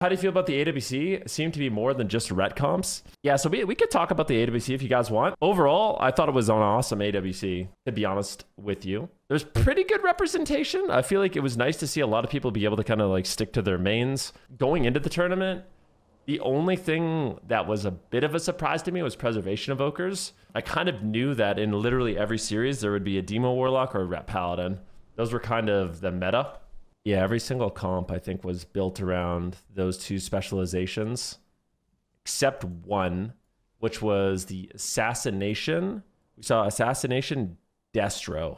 How do you feel about the AWC? It seemed to be more than just ret comps. Yeah, so we could talk about the AWC if you guys want. Overall, I thought it was an awesome AWC, to be honest with you. There's pretty good representation. I feel like it was nice to see a lot of people be able to kind of like stick to their mains. Going into the tournament, the only thing that was a bit of a surprise to me was Preservation Evokers. I kind of knew that in literally every series, there would be a Demo Warlock or a Ret Paladin. Those were kind of the meta. Yeah, every single comp, I think, was built around those two specializations, except one, which was the Assassination. We saw Assassination Destro.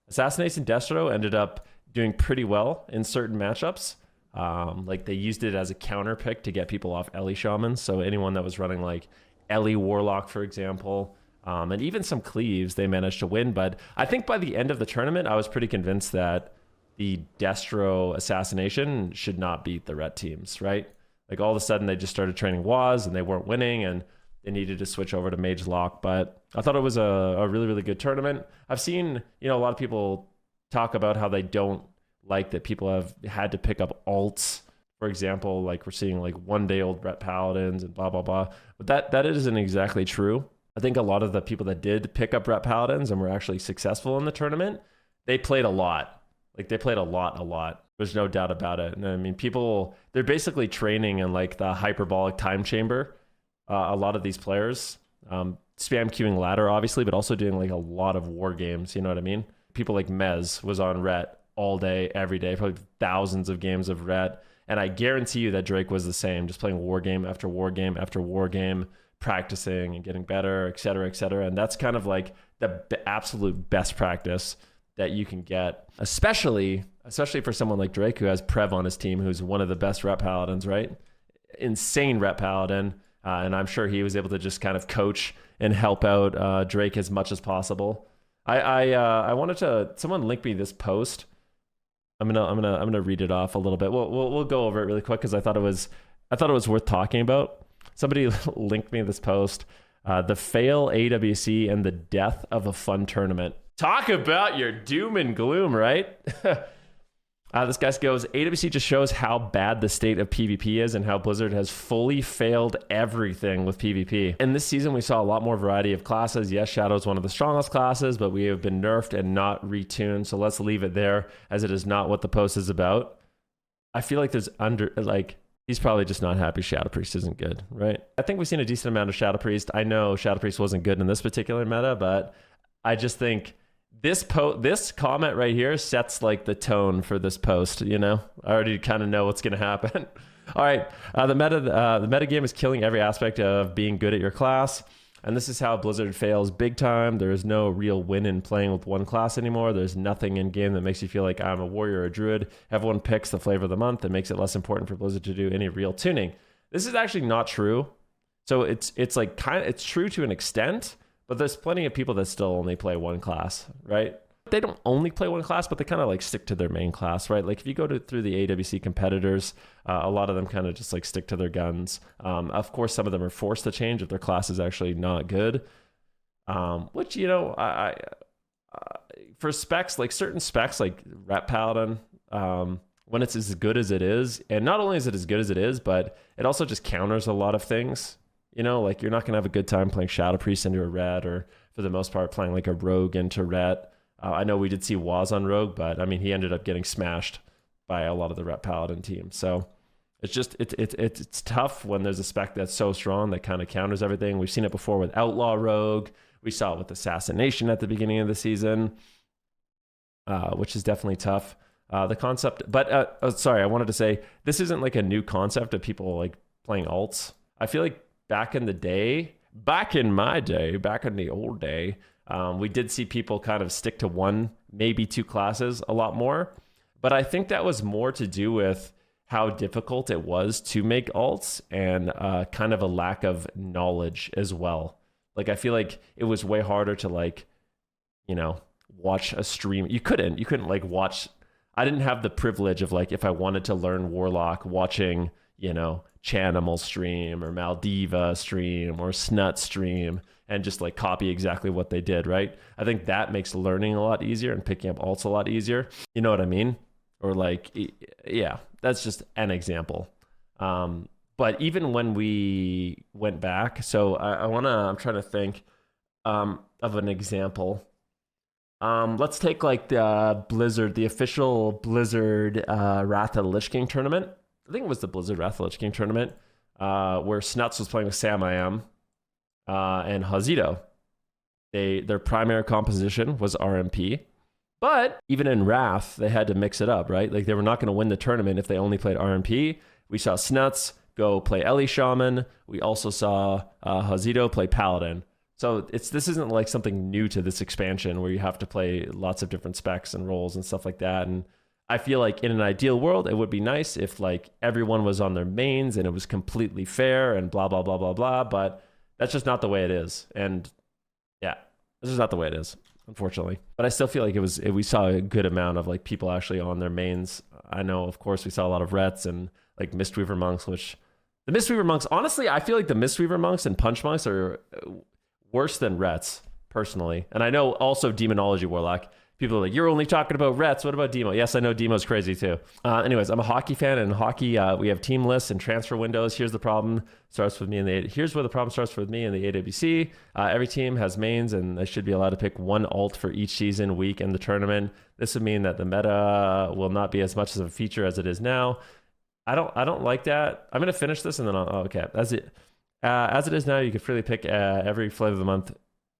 Assassination Destro ended up doing pretty well in certain matchups. Like they used it as a counter pick to get people off Ellie Shaman. So anyone that was running like Ellie Warlock, for example, and even some Cleaves, they managed to win. But I think by the end of the tournament, I was pretty convinced that the Destro Assassination should not beat the Ret teams, right? Like all of a sudden they just started training Waz and they weren't winning and they needed to switch over to Mage Lock. But I thought it was a really, really good tournament. I've seen, a lot of people talk about how they don't like that people have had to pick up alts. For example, like we're seeing like 1-day-old Ret Paladins and blah, blah, blah. But that isn't exactly true. I think a lot of the people that did pick up Ret Paladins and were actually successful in the tournament, they played a lot. Like they played a lot. There's no doubt about it. And I mean, people, they're basically training in like the hyperbolic time chamber. A lot of these players, spam queuing ladder, obviously, but also doing like a lot of war games. You know what I mean? People like Mez was on Ret all day, every day, probably thousands of games of Ret. And I guarantee you that Drake was the same, just playing war game after war game after war game, practicing and getting better, et cetera, et cetera. And that's kind of like the absolute best practice that you can get, especially for someone like Drake who has Prev on his team, who's one of the best Ret Paladins, right? Insane Ret Paladin. And I'm sure he was able to just kind of coach and help out Drake as much as possible. I wanted to, someone link me this post. I'm gonna read it off a little bit. We'll go over it really quick because I thought it was worth talking about. Somebody linked me this post. The fail AWC and the death of a fun tournament. Talk about your doom and gloom, right? This guy goes, AWC just shows how bad the state of PvP is and how Blizzard has fully failed everything with PvP. In this season, we saw a lot more variety of classes. Yes, Shadow is one of the strongest classes, but we have been nerfed and not retuned. So let's leave it there as it is not what the post is about. I feel like he's probably just not happy Shadow Priest isn't good, right? I think we've seen a decent amount of Shadow Priest. I know Shadow Priest wasn't good in this particular meta, but I just think this comment right here sets like the tone for this post. I already kind of know what's going to happen. All right, the meta game is killing every aspect of being good at your class, and this is how Blizzard fails big time. There is no real win in playing with one class anymore. There's nothing in game that makes you feel like I'm a warrior or a druid. Everyone picks the flavor of the month. It makes it less important for Blizzard to do any real tuning. This is actually not true. So it's true to an extent. But there's plenty of people that still only play one class, right? They don't only play one class, but they kind of like stick to their main class, right? Like if you go through the AWC competitors, a lot of them kind of just like stick to their guns. Of course, some of them are forced to change if their class is actually not good. Which, for specs, like certain specs, like Ret Paladin, when it's as good as it is, and not only is it as good as it is, but it also just counters a lot of things. Like you're not going to have a good time playing Shadow Priest into a Ret, or for the most part playing like a Rogue into Ret. I know we did see Waz on Rogue, but I mean, he ended up getting smashed by a lot of the Ret Paladin team. So it's just, it's tough when there's a spec that's so strong that kind of counters everything. We've seen it before with Outlaw Rogue. We saw it with Assassination at the beginning of the season, which is definitely tough. The concept, but sorry, I wanted to say, this isn't like a new concept of people like playing alts. I feel like back in the old day, we did see people kind of stick to one, maybe two classes a lot more. But I think that was more to do with how difficult it was to make alts and kind of a lack of knowledge as well. Like, I feel like it was way harder to watch a stream. You couldn't like watch. I didn't have the privilege of like, if I wanted to learn Warlock, watching, Chanimal stream or Maldiva stream or Snut stream and just like copy exactly what they did, right? I think that makes learning a lot easier and picking up alts a lot easier. You know what I mean? Or like, yeah, that's just an example. But even when we went back, so I'm trying to think of an example. Let's take like the Blizzard, the official Blizzard Wrath of the Lich King tournament. I think it was the Blizzard Wrath of the Lich King tournament where Snuts was playing with Sam I Am and Hazito. Their primary composition was RMP. But even in Wrath, they had to mix it up, right? Like they were not going to win the tournament if they only played RMP. We saw Snuts go play Ellie Shaman. We also saw Hazito play Paladin. So this isn't like something new to this expansion where you have to play lots of different specs and roles and stuff like that. And I feel like in an ideal world, it would be nice if like everyone was on their mains and it was completely fair and blah, blah, blah, blah, blah. But that's just not the way it is. And yeah, this is not the way it is, unfortunately. But I still feel like we saw a good amount of like people actually on their mains. I know, of course, we saw a lot of Rets and like Mistweaver monks, which the Mistweaver monks, honestly, I feel like the Mistweaver monks and Punch monks are worse than Rets, personally. And I know also Demonology Warlock. People are like, you're only talking about Rets. What about Demo? Yes, I know Demo's crazy too. Anyways, I'm a hockey fan, and in hockey, we have team lists and transfer windows. Here's the problem. Here's where the problem starts with me in the AWC. Every team has mains, and they should be allowed to pick one alt for each season, week, and the tournament. This would mean that the meta will not be as much of a feature as it is now. I don't like that. I'm gonna finish this and then okay. As it is now, you can freely pick every flavor of the month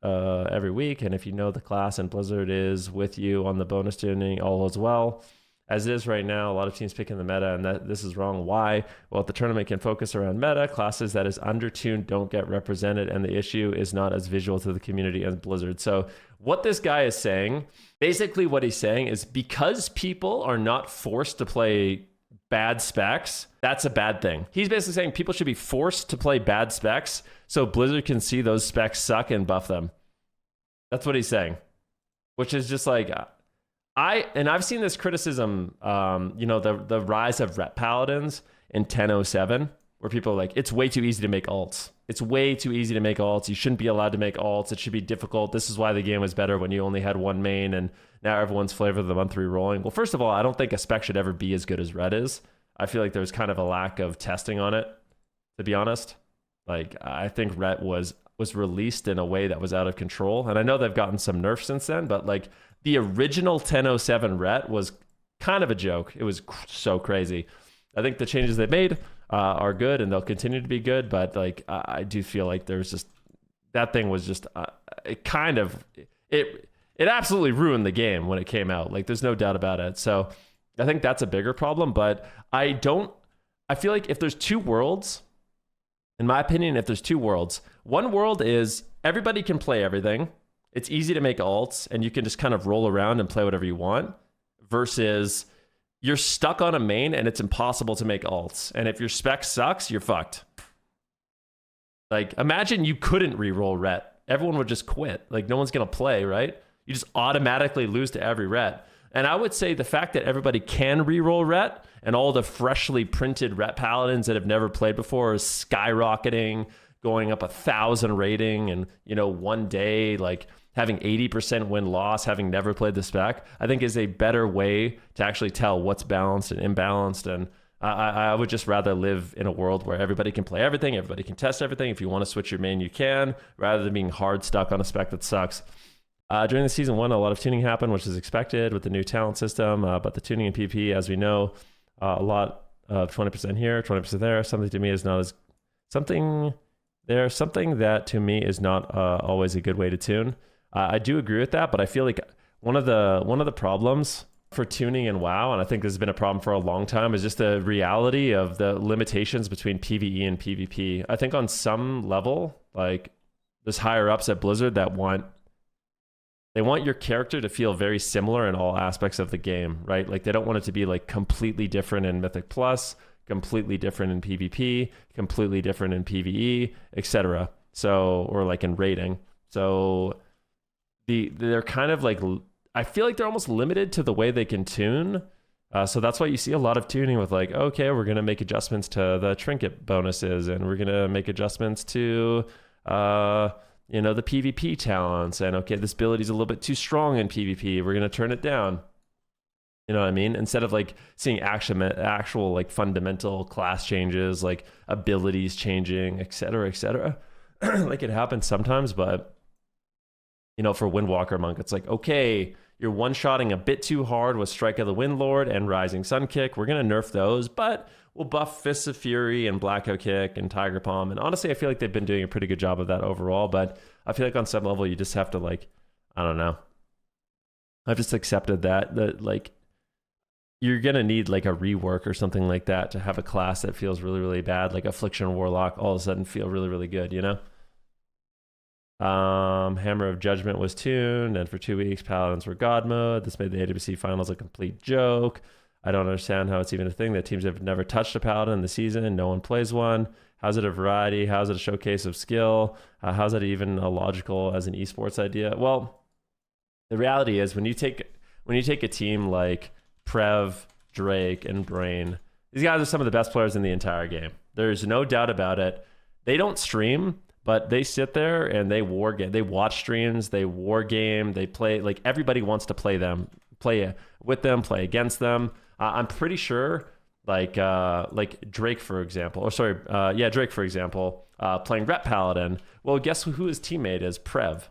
every week, and if you know the class and Blizzard is with you on the bonus tuning, all as well. As it is right now, a lot of teams picking the meta, and this is wrong. Why? Well, if the tournament can focus around meta, classes that is undertuned don't get represented, and the issue is not as visual to the community as Blizzard. So what this guy is saying, basically what he's saying is because people are not forced to play bad specs, that's a bad thing. He's basically saying people should be forced to play bad specs so Blizzard can see those specs suck and buff them. That's what he's saying, which is just like, I've seen this criticism, the rise of Ret Paladins in 10.07, where people are like, it's way too easy to make alts. It's way too easy to make alts. You shouldn't be allowed to make alts. It should be difficult. This is why the game was better when you only had one main and now everyone's flavor of the month re-rolling. Well, first of all, I don't think a spec should ever be as good as Ret is. I feel like there's kind of a lack of testing on it, to be honest. Like, I think Ret was released in a way that was out of control. And I know they've gotten some nerfs since then, but like the original 10.07 Ret was kind of a joke. It was so crazy. I think the changes they made are good and they'll continue to be good. But like, I do feel like there's just, that thing was just, it absolutely ruined the game when it came out. Like, there's no doubt about it. So I think that's a bigger problem. But I feel like if there's two worlds, in my opinion, if there's two worlds, one world is everybody can play everything. It's easy to make alts and you can just kind of roll around and play whatever you want, versus you're stuck on a main and it's impossible to make alts. And if your spec sucks, you're fucked. Like, imagine you couldn't reroll Ret. Everyone would just quit. Like, no one's going to play, right? You just automatically lose to every Ret. And I would say the fact that everybody can reroll Ret and all the freshly printed Ret Paladins that have never played before is skyrocketing, going up 1,000 rating, and, one day, like, having 80% win-loss, having never played the spec, I think is a better way to actually tell what's balanced and imbalanced. And I would just rather live in a world where everybody can play everything, everybody can test everything. If you want to switch your main, you can, rather than being hard stuck on a spec that sucks. During the season 1, a lot of tuning happened, which is expected with the new talent system, but the tuning in PvP, as we know, a lot of 20% here, 20% there, something that to me is not always a good way to tune. I do agree with that, but I feel like one of the problems for tuning in WoW, and I think this has been a problem for a long time, is just the reality of the limitations between PvE and PvP. I think on some level, like, there's higher ups at Blizzard that want your character to feel very similar in all aspects of the game, right? Like, they don't want it to be like completely different in Mythic Plus, completely different in PvP, completely different in PvE, etc. So, or like in rating. So they're kind of like, I feel like they're almost limited to the way they can tune. So that's why you see a lot of tuning with like, okay, we're going to make adjustments to the trinket bonuses, and we're going to make adjustments to, the PvP talents. And okay, this ability is a little bit too strong in PvP. We're going to turn it down. You know what I mean? Instead of like seeing actual like fundamental class changes, like abilities changing, et cetera, et cetera. Like it happens sometimes, but you know, for Windwalker Monk, it's like, okay, you're one-shotting a bit too hard with Strike of the Windlord and Rising Sun Kick. We're going to nerf those, but we'll buff Fists of Fury and Blackout Kick and Tiger Palm. And honestly, I feel like they've been doing a pretty good job of that overall, but I feel like on some level, you just have to like, I don't know. I've just accepted that like, you're going to need like a rework or something like that to have a class that feels really, really bad, like Affliction Warlock, all of a sudden feel really, really good, you know? Hammer of Judgment was tuned, and for 2 weeks, Paladins were God mode. This made the AWC finals a complete joke. I don't understand how it's even a thing that teams have never touched a Paladin in the season. No one plays one. How's it a variety? How's it a showcase of skill? How's it even a logical as an esports idea? Well, the reality is when you take a team like Prev, Drake, and Brain, these guys are some of the best players in the entire game. There's no doubt about it. They don't stream, but they sit there and they war game. They watch streams, they war game, they play. Like everybody wants to play with them, play against them. I'm pretty sure, like Drake, for example, Drake, for example, playing Rep Paladin. Well, guess who his teammate is? Prev.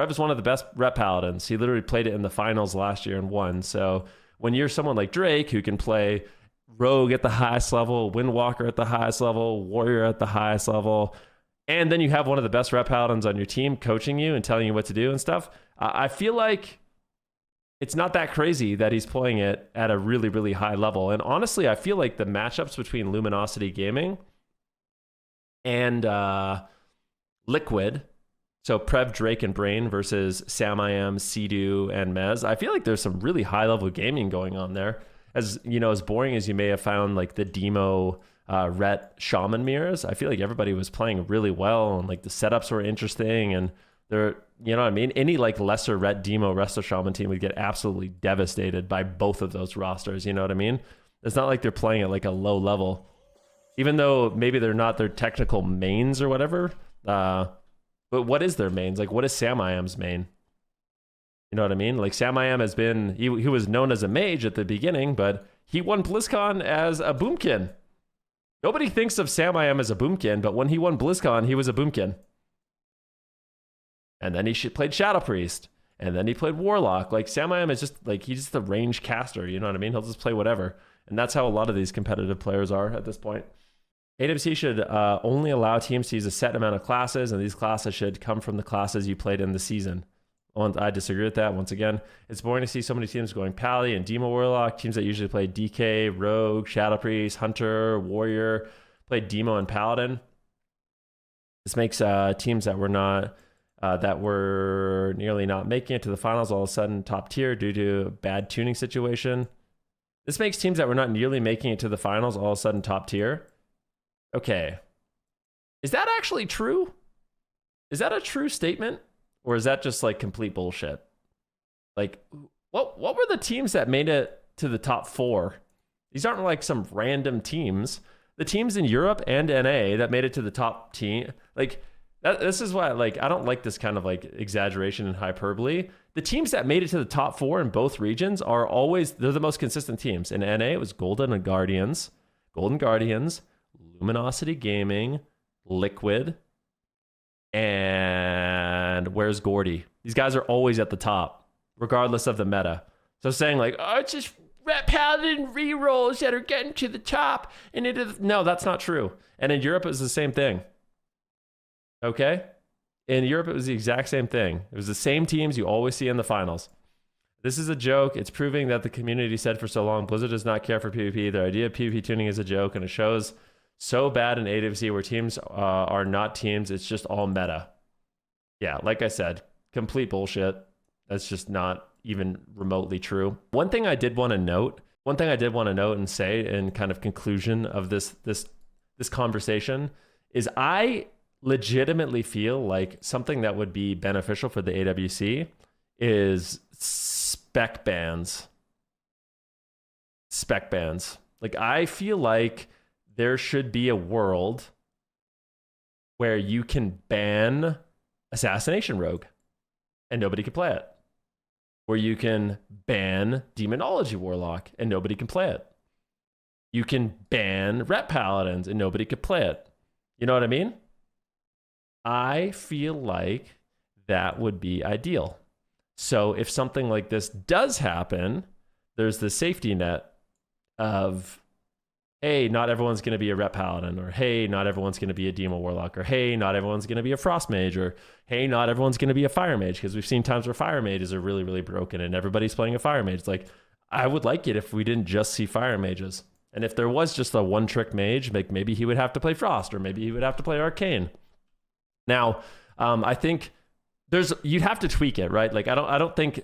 Prev is one of the best Rep Paladins. He literally played it in the finals last year and won. So when you're someone like Drake who can play Rogue at the highest level, Windwalker at the highest level, Warrior at the highest level, and then you have one of the best Rep Paladins on your team coaching you and telling you what to do and stuff, I feel like it's not that crazy that he's playing it at a really, really high level. And honestly, I feel like the matchups between Luminosity Gaming and Liquid, so Prev, Drake, and Brain versus Sam I Am, Sea-Doo, and Mez, I feel like there's some really high-level gaming going on there. As you know, as boring as you may have found like the Demo Ret Shaman mirrors, I feel like everybody was playing really well, and like the setups were interesting, and they're, you know what I mean? Any like lesser Ret Demo Resto Shaman team would get absolutely devastated by both of those rosters, you know what I mean? It's not like they're playing at like a low level, even though maybe they're not their technical mains or whatever. But what is their mains? Like, what is Sam I Am's main? You know what I mean? Like, Sam I Am has been, he was known as a mage at the beginning, but he won BlizzCon as a Boomkin. Nobody thinks of Sam I Am as a Boomkin, but when he won BlizzCon, he was a Boomkin. And then he played Shadow Priest. And then he played Warlock. Like, Sam I Am is just, like, he's just a range caster, you know what I mean? He'll just play whatever. And that's how a lot of these competitive players are at this point. AWC should only allow teams to use a set amount of classes, and these classes should come from the classes you played in the season. I disagree with that. Once again, it's boring to see so many teams going Pally and Demo Warlock, teams that usually play DK, Rogue, Shadow Priest, Hunter, Warrior, play Demo and Paladin. This makes teams that were nearly not making it to the finals all of a sudden top tier due to a bad tuning situation. This makes teams that were not nearly making it to the finals all of a sudden top tier. Okay. Is that actually true? Is that a true statement? Or is that just like complete bullshit? Like, what were the teams that made it to the top 4? These aren't like some random teams. The teams in Europe and NA that made it to the top team, like, this is why, like, I don't like this kind of like exaggeration and hyperbole. The teams that made it to the top 4 in both regions are always, they're the most consistent teams. In NA, it was Golden Guardians, Luminosity Gaming, Liquid, and where's Gordy? These guys are always at the top, regardless of the meta. So saying like, oh, it's just Ret Paladin rerolls that are getting to the top, and it is, no, that's not true. And in Europe, it was the same thing. Okay? In Europe, it was the exact same thing. It was the same teams you always see in the finals. This is a joke. It's proving that the community said for so long, Blizzard does not care for PvP. Their idea of PvP tuning is a joke, and it shows so bad in AWC where teams are not teams. It's just all meta. Yeah, like I said, complete bullshit. That's just not even remotely true. One thing I did want to note and say in kind of conclusion of this conversation is I legitimately feel like something that would be beneficial for the AWC is spec bans. Spec bans. Like, I feel like there should be a world where you can ban Assassination Rogue and nobody can play it. where you can ban Demonology Warlock and nobody can play it. You can ban Ret Paladins and nobody could play it. You know what I mean? I feel like that would be ideal. So if something like this does happen, there's the safety net of, hey, not everyone's going to be a Ret Paladin, or hey, not everyone's going to be a Demo Warlock, or hey, not everyone's going to be a Frost Mage, or hey, not everyone's going to be a Fire Mage, because we've seen times where Fire Mages are really, really broken and everybody's playing a Fire Mage. It's like, I would like it if we didn't just see Fire Mages. And if there was just a one-trick mage, like maybe he would have to play Frost, or maybe he would have to play Arcane. Now, I think you'd have to tweak it, right? Like, I don't think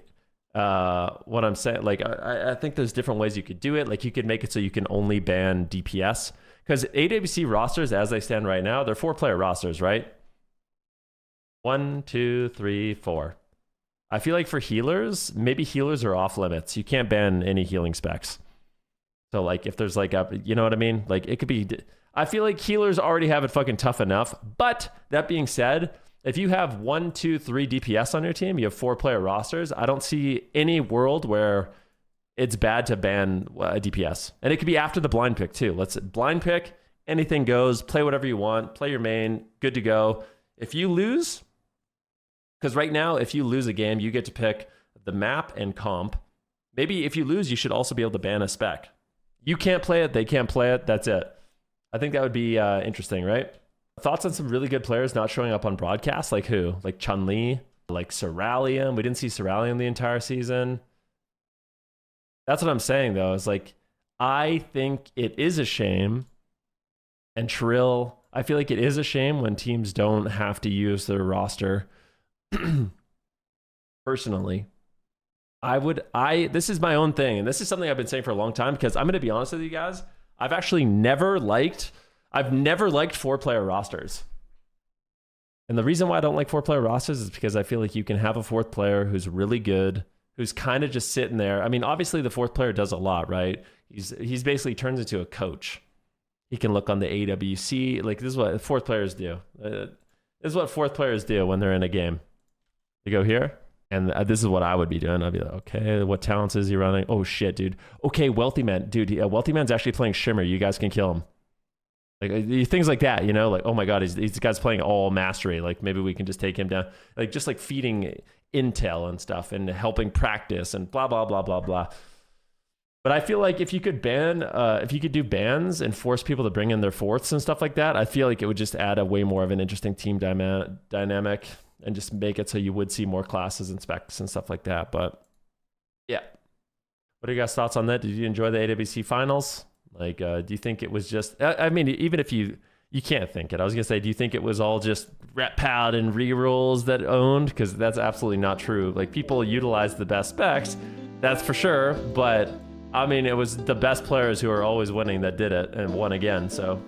what I'm saying, like, I think there's different ways you could do it. Like, you could make it so you can only ban DPS, because AWC rosters, as they stand right now, they're 4-player rosters, right? 1, 2, 3, 4. I feel like for healers, maybe healers are off limits. You can't ban any healing specs. So like if there's like you know what I mean? Like it could be, I feel like healers already have it fucking tough enough. But that being said, if you have 1, 2, 3 DPS on your team, you have 4-player rosters, I don't see any world where it's bad to ban a DPS. And it could be after the blind pick too. Let's blind pick, anything goes, play whatever you want, play your main, good to go. If you lose, because right now, if you lose a game, you get to pick the map and comp. Maybe if you lose, you should also be able to ban a spec. You can't play it, they can't play it, that's it. I think that would be interesting, right? Thoughts on some really good players not showing up on broadcast? Like who? Like Chun-Li? Like Cerulean? We didn't see Cerulean the entire season. That's what I'm saying, though. Is like, I think it is a shame. And Trill, I feel like it is a shame when teams don't have to use their roster. Personally, this is my own thing, and this is something I've been saying for a long time, because I'm going to be honest with you guys, I've never liked 4-player rosters. And the reason why I don't like 4-player rosters is because I feel like you can have a 4th player who's really good, who's kind of just sitting there. I mean, obviously the 4th player does a lot, right? He's basically turns into a coach. He can look on the AWC. Like, this is what 4th players do. This is what 4th players do when they're in a game. You go here. And this is what I would be doing. I'd be like, okay, what talents is he running? Oh, shit, dude. Okay, Wealthy Man. Dude, Wealthy Man's actually playing Shimmer. You guys can kill him. Like things like that, you know? Like, oh, my God, this guy's playing all mastery. Like, maybe we can just take him down. Like, just like feeding intel and stuff and helping practice and blah, blah, blah, blah, blah. But I feel like if you could do bans and force people to bring in their 4ths and stuff like that, I feel like it would just add a way more of an interesting team dynamic. And just make it so you would see more classes and specs and stuff like that. But yeah. What are your guys' thoughts on that? Did you enjoy the AWC finals? Like, do you think it was just, I mean, even if you can't think it. I was going to say, do you think it was all just Ret Paladin rerolls that owned? Because that's absolutely not true. Like, people utilize the best specs, that's for sure. But I mean, it was the best players who are always winning that did it and won again. So